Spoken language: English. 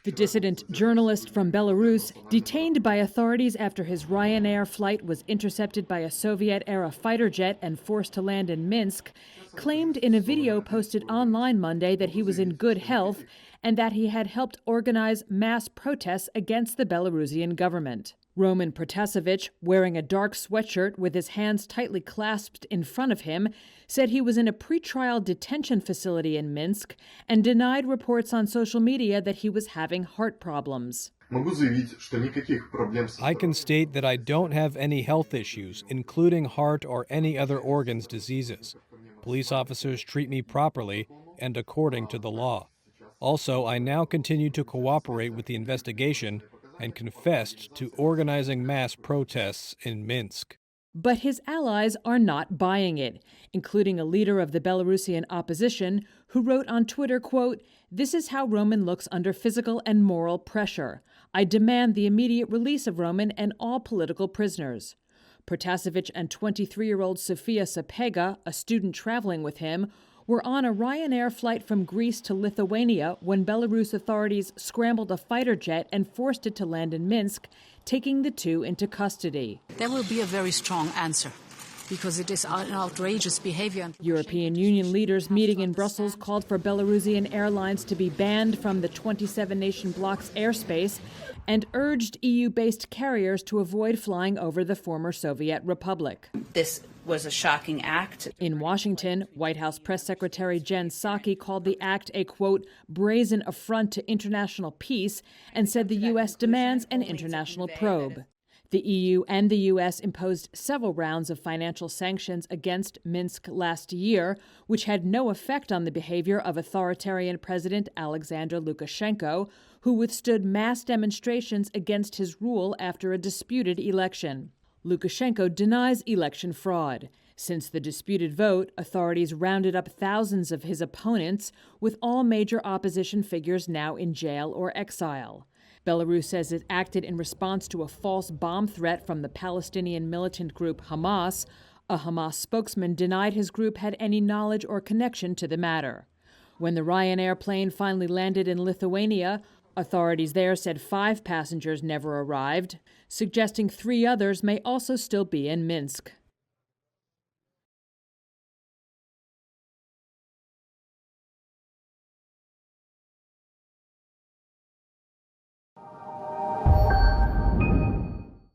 The dissident journalist from Belarus, detained by authorities after his Ryanair flight was intercepted by a Soviet-era fighter jet and forced to land in Minsk, claimed in a video posted online Monday that he was in good health and that he had helped organize mass protests against the Belarusian government. Roman Protasevich, wearing a dark sweatshirt with his hands tightly clasped in front of him, said he was in a pretrial detention facility in Minsk and denied reports on social media that he was having heart problems. I can state that I don't have any health issues, including heart or any other organs diseases. Police officers treat me properly and according to the law. Also, I now continue to cooperate with the investigation and confessed to organizing mass protests in Minsk. But his allies are not buying it, including a leader of the Belarusian opposition who wrote on Twitter, quote, "This is how Roman looks under physical and moral pressure. I demand the immediate release of Roman and all political prisoners." Protasevich and 23-year-old Sofia Sapega, a student traveling with him, were on a Ryanair flight from Greece to Lithuania when Belarus authorities scrambled a fighter jet and forced it to land in Minsk, taking the two into custody. There will be a very strong answer, because it is an outrageous behavior. European Union leaders meeting in Brussels called for Belarusian airlines to be banned from the 27-nation bloc's airspace and urged EU-based carriers to avoid flying over the former Soviet republic. This was a shocking act. In Washington, White House Press Secretary Jen Psaki called the act a, quote, brazen affront to international peace and said the U.S. demands an international probe. The EU and the U.S. imposed several rounds of financial sanctions against Minsk last year, which had no effect on the behavior of authoritarian President Alexander Lukashenko, who withstood mass demonstrations against his rule after a disputed election. Lukashenko denies election fraud. Since the disputed vote, authorities rounded up thousands of his opponents, with all major opposition figures now in jail or exile. Belarus says it acted in response to a false bomb threat from the Palestinian militant group Hamas. A Hamas spokesman denied his group had any knowledge or connection to the matter. When the Ryanair plane finally landed in Lithuania, authorities there said 5 passengers never arrived, suggesting 3 others may also still be in Minsk.